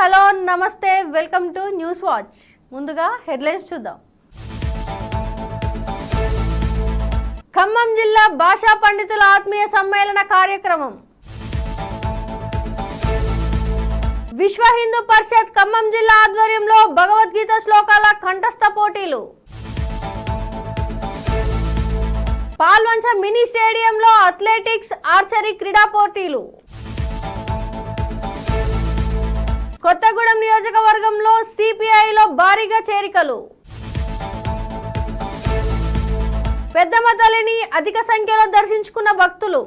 Hello నమస్తే welcome to news watch. ముందుగా headlines చూద్దాం. ఖమ్మం జిల్లా భాషా పండితుల ఆత్మీయ సమ్మేళన కార్యక్రమం. విశ్వ హిందూ పరిషత్ ఖమ్మం జిల్లా ఆధ్వర్యంలో భగవద్గీత శ్లోకాల కంఠస్థ పోటీలు. పాల్వంచ మినీ స్టేడియంలో అథ్లెటిక్స్ ఆర్చరీ క్రీడా పోటీలు. కొత్తగూడెం నియోజకవర్గంలో సిపిఐలో భారీగా చేరికలు. పెద్దమ్మ తల్లిని అధిక సంఖ్యలో దర్శించుకున్న భక్తులు.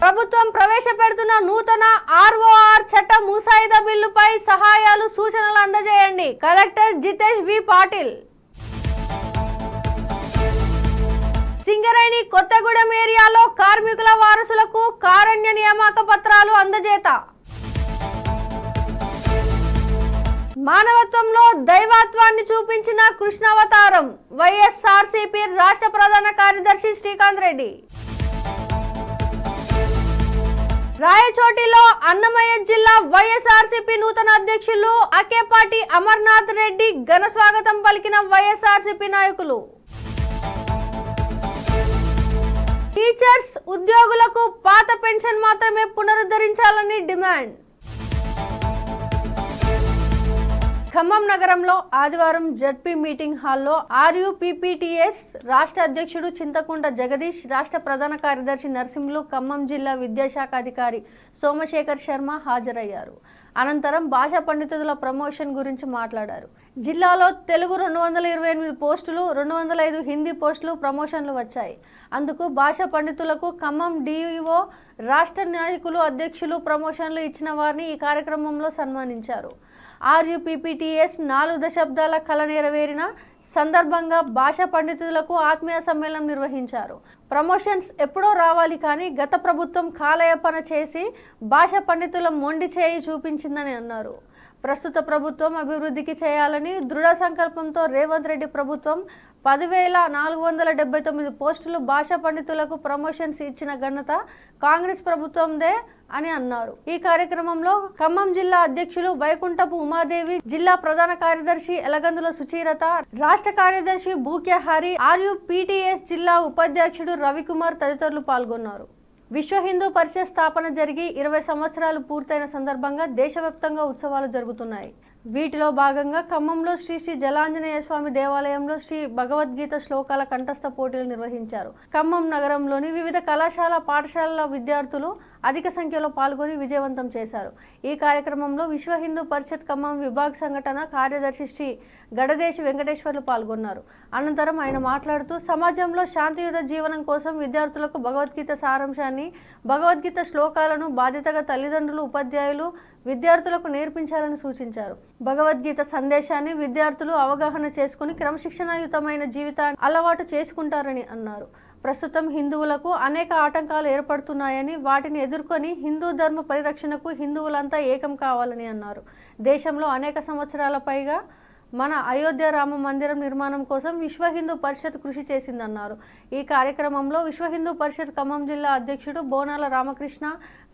ప్రభుత్వం ప్రవేశపెడుతున్న నూతన ఆర్ఓఆర్ చట్ట ముసాయిదా బిల్లుపై సహాయాలు సూచనలు అందజేయండి. కలెక్టర్ జితేష్ వి పాటిల్. సింగరేణి కొత్తగూడెం ఏరియాలో కార్మికుల వారసులకు కారణ్య నియామక పత్రాలు అందజేత. మానవత్వంలో దైవత్వాన్ని చూపించిన కృష్ణావతారం వైఎస్ఆర్సీపీ రాష్ట్ర ప్రధాన కార్యదర్శి శ్రీకాంత్ రెడ్డి. రాయచోటిలో అన్నమయ్య జిల్లా వైఎస్ఆర్సీపీ నూతన అధ్యక్షులు అకేపాటి అమర్నాథ్ రెడ్డి ఘన స్వాగతం పలికిన వైఎస్ఆర్సీపీ నాయకులు. టీచర్స్ ఉద్యోగులకు పాత పెన్షన్ మాత్రమే పునరుద్ధరించాలని డిమాండ్. ఖమ్మం నగరంలో ఆదివారం జడ్పీ మీటింగ్ హాల్లో ఆర్యుపిపిటిఎస్ రాష్ట్ర అధ్యక్షుడు చింతకుంట జగదీష్, రాష్ట్ర ప్రధాన కార్యదర్శి నర్సింహులు, ఖమ్మం జిల్లా విద్యాశాఖ అధికారి సోమశేఖర్ శర్మ హాజరయ్యారు. అనంతరం భాషా పండితుల ప్రమోషన్ గురించి మాట్లాడారు. జిల్లాలో తెలుగు 228 పోస్టులు, 205 హిందీ పోస్టులు ప్రమోషన్లు వచ్చాయి. అందుకు భాషా పండితులకు ఖమ్మం డిఈఓ, రాష్ట్ర నాయకులు, అధ్యక్షులు ప్రమోషన్లు ఇచ్చిన వారిని ఈ కార్యక్రమంలో సన్మానించారు. ఆర్యుపిపిటిఎస్ 4 దశాబ్దాల కళ నెరవేరిన సందర్భంగా భాషా పండితులకు ఆత్మీయ సమ్మేళనం నిర్వహించారు. ప్రమోషన్స్ ఎప్పుడో రావాలి కానీ గత ప్రభుత్వం కాలయాపన చేసి భాషా పండితుల మొండి చేయి చూపించిందని అన్నారు. ప్రస్తుత ప్రభుత్వం అభివృద్ధికి చేయాలని దృఢ సంకల్పంతో రేవంత్ రెడ్డి ప్రభుత్వం 10,479 పోస్టులు భాషా పండితులకు ప్రమోషన్స్ ఇచ్చిన ఘనత కాంగ్రెస్ ప్రభుత్వందే అని అన్నారు. ఈ కార్యక్రమంలో ఖమ్మం జిల్లా అధ్యక్షులు వైకుంఠపు ఉమాదేవి, జిల్లా ప్రధాన కార్యదర్శి ఎలగందుల సుచీరత, రాష్ట్ర కార్యదర్శి బూక్య హరి, ఆర్యుపిటిఎస్ జిల్లా ఉపాధ్యక్షుడు రవికుమార్ తదితరులు పాల్గొన్నారు. విశ్వ హిందూ పరిషత్ స్థాపన జరిగి 20 సంవత్సరాలు పూర్తయిన సందర్భంగా దేశవ్యాప్తంగా ఉత్సవాలు జరుగుతున్నాయి. వీటిలో భాగంగా ఖమ్మంలో శ్రీ శ్రీ జలాంజనేయ స్వామి దేవాలయంలో శ్రీ భగవద్గీత శ్లోకాల కంఠస్థ పోటీలు నిర్వహించారు. ఖమ్మం నగరంలోని వివిధ కళాశాల, పాఠశాలల విద్యార్థులు అధిక సంఖ్యలో పాల్గొని విజయవంతం చేశారు. ఈ కార్యక్రమంలో విశ్వ హిందూ పరిషత్ ఖమ్మం విభాగ సంఘటన కార్యదర్శి శ్రీ గడదేశి వెంకటేశ్వర్లు పాల్గొన్నారు. అనంతరం ఆయన మాట్లాడుతూ సమాజంలో శాంతియుత జీవనం కోసం విద్యార్థులకు భగవద్గీత సారాంశాన్ని, భగవద్గీత శ్లోకాలను బాధ్యతగా తల్లిదండ్రులు, ఉపాధ్యాయులు విద్యార్థులకు నేర్పించాలని సూచించారు. భగవద్గీత సందేశాన్ని విద్యార్థులు అవగాహన చేసుకుని క్రమశిక్షణాయుతమైన జీవితాన్ని అలవాటు చేసుకుంటారని అన్నారు. ప్రస్తుతం హిందువులకు అనేక ఆటంకాలు ఏర్పడుతున్నాయని, వాటిని ఎదుర్కొని హిందూ ధర్మ పరిరక్షణకు హిందువులంతా ఏకం కావాలని అన్నారు. దేశంలో అనేక సంవత్సరాల పైగా మన అయోధ్య రామ మందిరం నిర్మాణం కోసం విశ్వ హిందూ పరిషత్ కృషి చేసిందన్నారు. ఈ కార్యక్రమంలో విశ్వ హిందూ పరిషత్ ఖమ్మం జిల్లా అధ్యక్షుడు బోనాల రామకృష్ణ,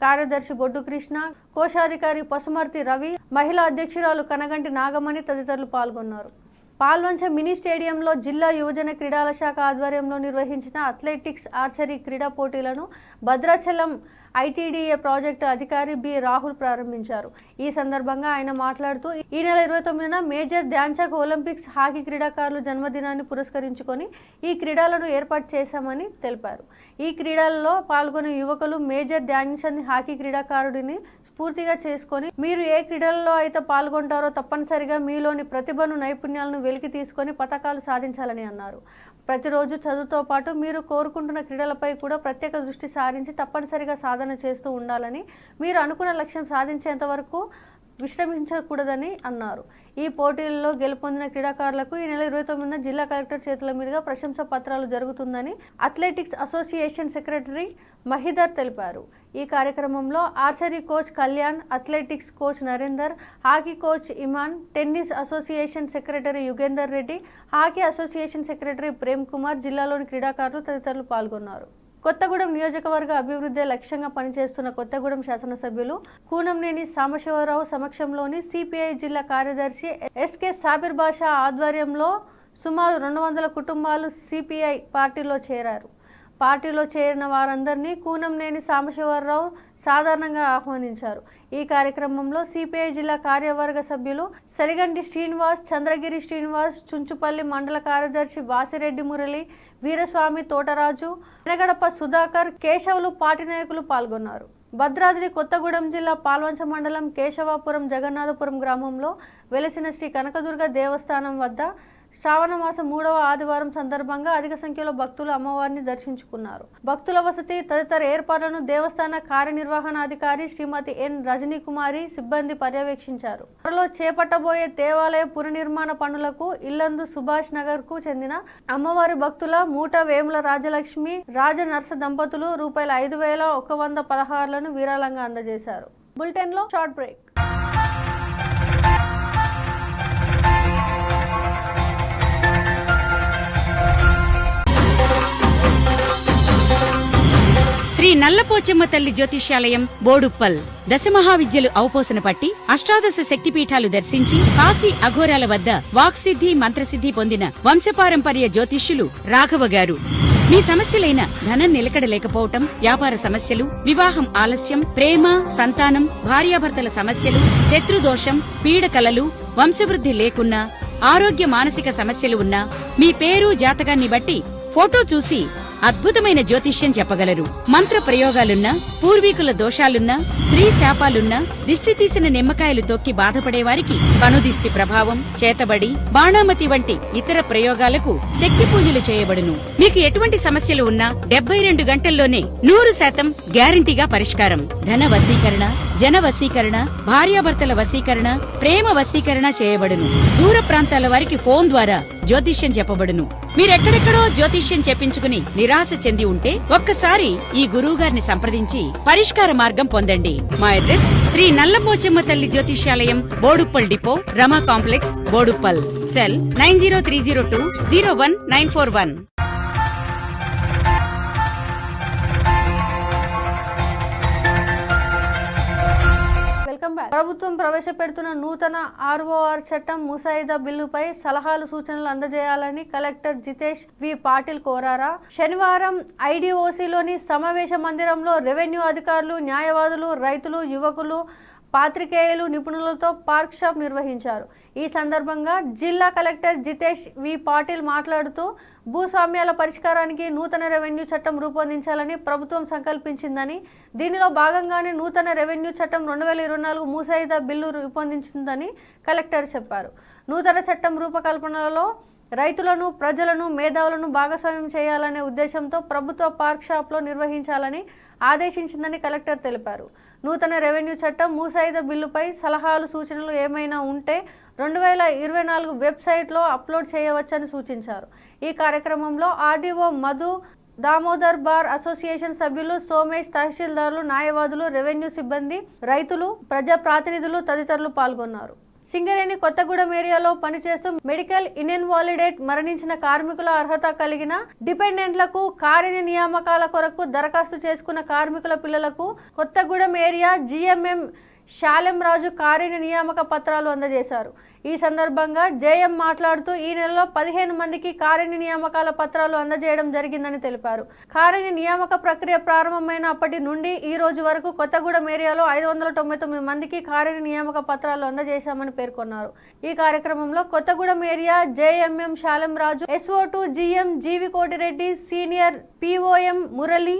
కార్యదర్శి బొడ్డు కృష్ణ, కోశాధికారి పసుమర్తి రవి, మహిళా అధ్యక్షురాలు కనగంటి నాగమణి తదితరులు పాల్గొన్నారు. పాల్వంచ మినీ స్టేడియంలో జిల్లా యువజన క్రీడల శాఖ ఆధ్వర్యంలో నిర్వహించిన అథ్లెటిక్స్ ఆర్చరీ క్రీడా పోటీలను భద్రాచలం ఐటీడీఏ ప్రాజెక్టు అధికారి బి రాహుల్ ప్రారంభించారు. ఈ సందర్భంగా ఆయన మాట్లాడుతూ ఈ నెల 29న మేజర్ ధ్యాన్చంద్ ఒలింపిక్స్ హాకీ క్రీడాకారుల జన్మదినాన్ని పురస్కరించుకొని ఈ క్రీడలను ఏర్పాటు చేశామని తెలిపారు. ఈ క్రీడలలో పాల్గొనే యువకులు మేజర్ ధ్యాన్చంద్ హాకీ క్రీడాకారుడిని స్ఫూర్తిగా చేసుకొని మీరు ఏ క్రీడలలో అయితే పాల్గొంటారో తప్పనిసరిగా మీలోని ప్రతిభను, నైపుణ్యాలను వెలికి తీసుకొని పతకాలు సాధించాలని అన్నారు. ప్రతిరోజు చదువుతో పాటు మీరు కోరుకుంటున్న క్రీడలపై కూడా ప్రత్యేక దృష్టి సారించి తప్పనిసరిగా సాధన చేస్తూ ఉండాలని, మీరు అనుకున్న లక్ష్యం సాధించేంత వరకు విశ్రమించకూడదని అన్నారు. ఈ పోటీలలో గెలుపొందిన క్రీడాకారులకు ఈ నెల 29న జిల్లా కలెక్టర్ చేతుల మీదుగా ప్రశంసా పత్రాలు జరుగుతుందని అథ్లెటిక్స్ అసోసియేషన్ సెక్రటరీ మహిదర్ తెలిపారు. ఈ కార్యక్రమంలో archery coach Kalyan, athletics coach Narender, hockey coach Iman, tennis association secretary Yugender Reddy, hockey association secretary Prem Kumar, జిల్లాలోని క్రీడాకారులు తదితరులు పాల్గొన్నారు. కొత్తగూడెం నియోజకవర్గ అభివృద్ధి లక్ష్యంగా పనిచేస్తున్న కొత్తగూడెం శాసనసభ్యులు కూనంనేని సాంబశివరావు సమక్షంలోని సిపిఐ జిల్లా కార్యదర్శి ఎస్కే సాబిర్ బాషా ఆధ్వర్యంలో సుమారు 200 కుటుంబాలు సిపిఐ పార్టీలో చేరారు. పార్టీలో చేరిన వారందరినీ కూనంనేని సాంబశివరావు సాధారణంగా ఆహ్వానించారు. ఈ కార్యక్రమంలో సిపిఐ జిల్లా కార్యవర్గ సభ్యులు సలిగంటి శ్రీనివాస్, చంద్రగిరి శ్రీనివాస్, చుంచుపల్లి మండల కార్యదర్శి వాసిరెడ్డి మురళి, వీరస్వామి తోటరాజు, ఎనగడప సుధాకర్, కేశవులు పార్టీ నాయకులు పాల్గొన్నారు. భద్రాద్రి కొత్తగూడెం జిల్లా పాల్వంచ మండలం కేశవాపురం జగన్నాథపురం గ్రామంలో వెలసిన శ్రీ కనకదుర్గ దేవస్థానం వద్ద శ్రావణ మాసం 3వ ఆదివారం సందర్భంగా అధిక సంఖ్యలో భక్తులు అమ్మవారిని దర్శించుకున్నారు. భక్తుల వసతి తదితర ఏర్పాట్లను దేవస్థాన కార్యనిర్వహణాధికారి శ్రీమతి ఎన్ రజనీకుమారి సిబ్బంది పర్యవేక్షించారు. త్వరలో చేపట్టబోయే దేవాలయ పునర్నిర్మాణ పనులకు ఇల్లందు సుభాష్ నగర్ కు చెందిన అమ్మవారి భక్తుల మూట వేముల రాజలక్ష్మి, రాజనర్స దంపతులు ₹5,116లను విరాళంగా అందజేశారు. బులెటిన్ లో షార్ట్ బ్రేక్. శ్రీ నల్లపోచమ్మ తల్లి జ్యోతిష్యాలయం బోడుప్పల్ దశమహావిద్యలు ఔపోసన పట్టి అష్టాదశ శక్తిపీఠాలు దర్శించి కాశీ అఘోరాల వద్ద వాక్సిద్ధి మంత్రసిద్ధి పొందిన వంశపారంపర్య జ్యోతిష్యులు రాఘవ గారు. మీ సమస్యలైన ధనం నిలకడలేకపోవటం, వ్యాపార సమస్యలు, వివాహం ఆలస్యం, ప్రేమ, సంతానం, భార్యాభర్తల సమస్యలు, శత్రుదోషం, పీడకలలు, వంశవృద్ధి లేకున్నా, ఆరోగ్య మానసిక సమస్యలు ఉన్నా మీ పేరు జాతకాన్ని బట్టి ఫోటో చూసి అద్భుతమైన జ్యోతిష్యం చెప్పగలరు. మంత్ర ప్రయోగాలున్నా, పూర్వీకుల దోషాలున్నా, స్త్రీ శాపాలున్నా, దిష్టి తీసిన నిమ్మకాయలు తొక్కి బాధపడే వారికి కనుదిష్టి ప్రభావం, చేతబడి, బాణామతి వంటి ఇతర ప్రయోగాలకు శక్తి పూజలు చేయబడును. మీకు ఎటువంటి సమస్యలు ఉన్నా 72 గంటల్లోనే 100% గ్యారంటీగా పరిష్కారం. ధన వశీకరణ, జన వశీకరణ, భార్యాభర్తల వశీకరణ, ప్రేమ వశీకరణ చేయబడును. దూర ప్రాంతాల వారికి ఫోన్ ద్వారా జ్యోతిష్యం చెప్పబడును. మీరెక్కడెక్కడో జ్యోతిష్యం చెప్పించుకుని నిరాశ చెంది ఉంటే ఒక్కసారి ఈ గురువుగారిని సంప్రదించి పరిష్కార మార్గం పొందండి. మా అడ్రస్ శ్రీ నల్లపోచమ్మ తల్లి జ్యోతిష్యాలయం, బోడుప్పల్ డిపో, రమా కాంప్లెక్స్, బోడుప్పల్. సెల్ 9030201941. ప్రభుత్వం ప్రవేశపెడుతున్న నూతన ఆర్ఓఆర్ చట్టం ముసాయిదా బిల్లుపై సలహాలు, సూచనలు అందజేయాలని కలెక్టర్ జితేష్ వి పాటిల్ కోరారా. శనివారం ఐడిఓసిలోని సమావేశ మందిరంలో రెవెన్యూ అధికారులు, న్యాయవాదులు, రైతులు, యువకులు, పాత్రికేయులు, నిపుణులతో పార్క్ షాప్ నిర్వహించారు. ఈ సందర్భంగా జిల్లా కలెక్టర్ జితేష్ వి పాటిల్ మాట్లాడుతూ భూస్వామ్యాల పరిష్కారానికి నూతన రెవెన్యూ చట్టం రూపొందించాలని ప్రభుత్వం సంకల్పించిందని, దీనిలో భాగంగానే నూతన రెవెన్యూ చట్టం 2024 ముసాయిదా బిల్లు రూపొందించిందని కలెక్టర్ చెప్పారు. నూతన చట్టం రూపకల్పనలో రైతులను, ప్రజలను, మేధావులను భాగస్వామ్యం చేయాలనే ఉద్దేశంతో ప్రభుత్వ పార్క్ షాప్లో నిర్వహించాలని ఆదేశించిందని కలెక్టర్ తెలిపారు. నూతన రెవెన్యూ చట్టం ముసాయిదా బిల్లుపై సలహాలు, సూచనలు ఏమైనా ఉంటే 2024 వెబ్సైట్లో అప్లోడ్ చేయవచ్చని సూచించారు. ఈ కార్యక్రమంలో RDO Madhu, Damodar bar association సభ్యులు సోమేష్, తహసీల్దార్లు, న్యాయవాదులు, రెవెన్యూ సిబ్బంది, రైతులు, ప్రజాప్రతినిధులు తదితరులు పాల్గొన్నారు. సింగరేణి కొత్తగూడెం ఏరియాలో పనిచేస్తూ మెడికల్ ఇన్వాలిడేట్ మరణించిన కార్మికుల అర్హత కలిగిన డిపెండెంట్లకు కార్య నియామకాల కొరకు దరఖాస్తు చేసుకున్న కార్మికుల పిల్లలకు కొత్తగూడెం ఏరియా జిఎంఎం శాలెం రాజు కార్య నియామక పత్రాలు అందజేశారు. ఈ సందర్భంగా జేఎం మాట్లాడుతూ ఈ నెలలో 15 మందికి కార్య నియామకాల పత్రాలు అందజేయడం జరిగిందని తెలిపారు. కార్య నియామక ప్రక్రియ ప్రారంభమైన అప్పటి నుండి ఈ రోజు వరకు కొత్తగూడెం ఏరియాలో 599 మందికి కార్య నియామక పత్రాలు అందజేశామని పేర్కొన్నారు. ఈ కార్యక్రమంలో Kothagudem area JMM Salem Raju, SO2 GM GV Kotireddy, senior POM Murali,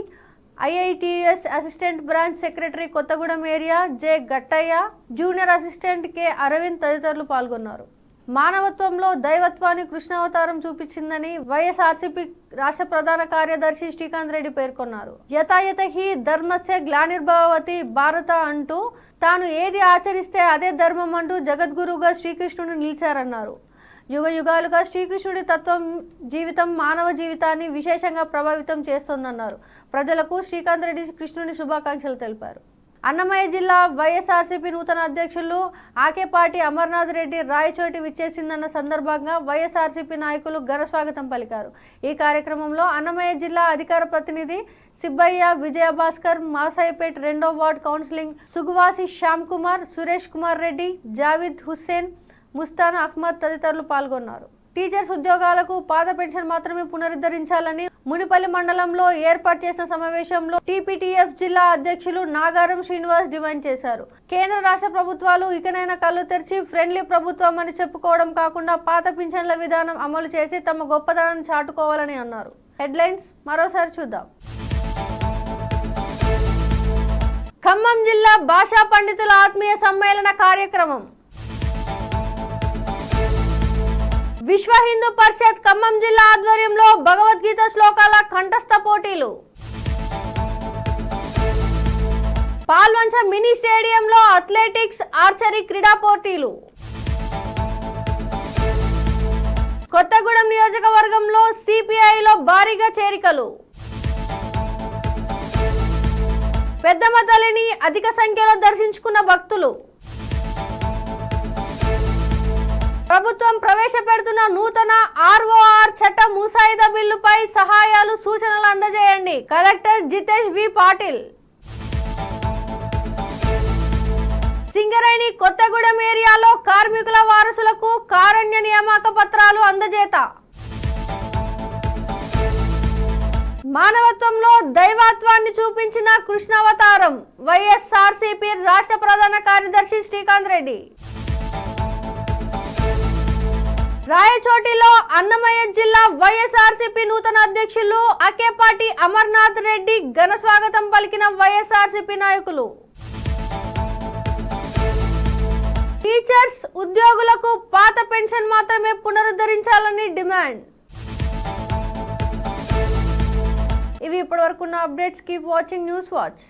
IITS assistant branch secretary Kothagudem area J Gattaiah, junior assistant K Aravind తదితరులు పాల్గొన్నారు. మానవత్వంలో దైవత్వాన్ని కృష్ణావతారం చూపించిందని వైఎస్ఆర్సీపీ రాష్ట్ర ప్రధాన కార్యదర్శి శ్రీకాంత్ రెడ్డి పేర్కొన్నారు. యథాయథ హి ధర్మస్య గ్లానిర్భవతి భారత అంటూ తాను ఏది ఆచరిస్తే అదే ధర్మం అంటూ జగద్గురుగా శ్రీకృష్ణుడు నిలిచారన్నారు. యుగ యుగాలుగా శ్రీకృష్ణుడి తత్వం జీవితం మానవ జీవితాన్ని విశేషంగా ప్రభావితం చేస్తోందన్నారు. ప్రజలకు శ్రీకాంత్ రెడ్డి కృష్ణుని శుభాకాంక్షలు తెలిపారు. అన్నమయ్య జిల్లా వైఎస్ఆర్సీపీ నూతన అధ్యక్షులు ఆకేపాటి అమర్నాథ్ రెడ్డి రాయచోటి విచ్చేసిందన్న సందర్భంగా వైఎస్ఆర్సీపీ నాయకులు ఘన స్వాగతం పలికారు. ఈ కార్యక్రమంలో అన్నమయ్య జిల్లా అధికార ప్రతినిధి సిబ్బయ్య, విజయభాస్కర్, మాసాయిపేట్ 2వ వార్డ్ కౌన్సిలింగ్ సుగువాసి శ్యామ్ కుమార్, సురేష్ కుమార్ రెడ్డి, జావిద్ హుస్సేన్, ముస్తాన్ అహ్మద్ తదితరులు పాల్గొన్నారు. టీచర్స్ ఉద్యోగాలకు పాత పెన్షన్ మాత్రమే పునరుద్ధరించాలని మునిపల్లి మండలంలో ఏర్పాటు చేసిన సమావేశంలో టీపీటీఎఫ్ జిల్లా అధ్యక్షులు నాగారం శ్రీనివాస్ డిమాండ్ చేశారు. కేంద్ర రాష్ట్ర ప్రభుత్వాలు ఇకనైనా కళ్ళు తెరిచి ఫ్రెండ్లీ ప్రభుత్వం అని చెప్పుకోవడం కాకుండా పాత పింఛన్ల విధానం అమలు చేసి తమ గొప్పతనాన్ని చాటుకోవాలని అన్నారు. హెడ్లైన్స్ మరోసారి చూద్దాం. ఖమ్మం జిల్లా భాషా పండితుల ఆత్మీయ సమ్మేళన కార్యక్రమం. విశ్వ హిందూ పరిషత్ ఖమ్మం జిల్లా ఆధ్వర్యంలో భగవద్గీత శ్లోకాల కంఠస్థ పోటీలు. పాల్వంచ మినీ స్టేడియంలో అథ్లెటిక్స్, ఆర్చరీ క్రీడా పోటీలు. కొత్తగూడెం నియోజకవర్గంలో సిపిఐలో భారీగా చేరికలు. పెద్దమ్మ తల్లిని అధిక సంఖ్యలో దర్శించుకున్న భక్తులు. ప్రభుత్వం ప్రవేశపెడుతున్న నూతన ఆర్ఓఆర్ చట్ట ముసాయిదా బిల్లుపై సహాయాలు, సూచనలు అందజేయండి. కలెక్టర్ జితేష్ వి పాటిల్. సింగరేణి కొత్తగూడెం ఏరియాలో కార్మికుల వారసులకు కారణ్య నియామక పత్రాలు అందజేత. మానవత్వంలో దైవత్వాన్ని చూపించిన కృష్ణావతారం. వైఎస్ఆర్సీపీ రాష్ట్ర ప్రధాన కార్యదర్శి శ్రీకాంత్ రెడ్డి. రాయచోటిలో అన్నమయ్య జిల్లా వైఎస్ఆర్సీపీ నూతన అధ్యక్షులు ఆకేపాటి అమర్నాథ్ రెడ్డి ఘన స్వాగతం పలికిన వైఎస్ఆర్సీపీ నాయకులు. టీచర్స్ ఉద్యోగులకు పాత పెన్షన్ మాత్రమే పునరుద్ధరించాలని డిమాండ్. ఇవి ఇప్పటివరకున్న updates. Keep watching News watch.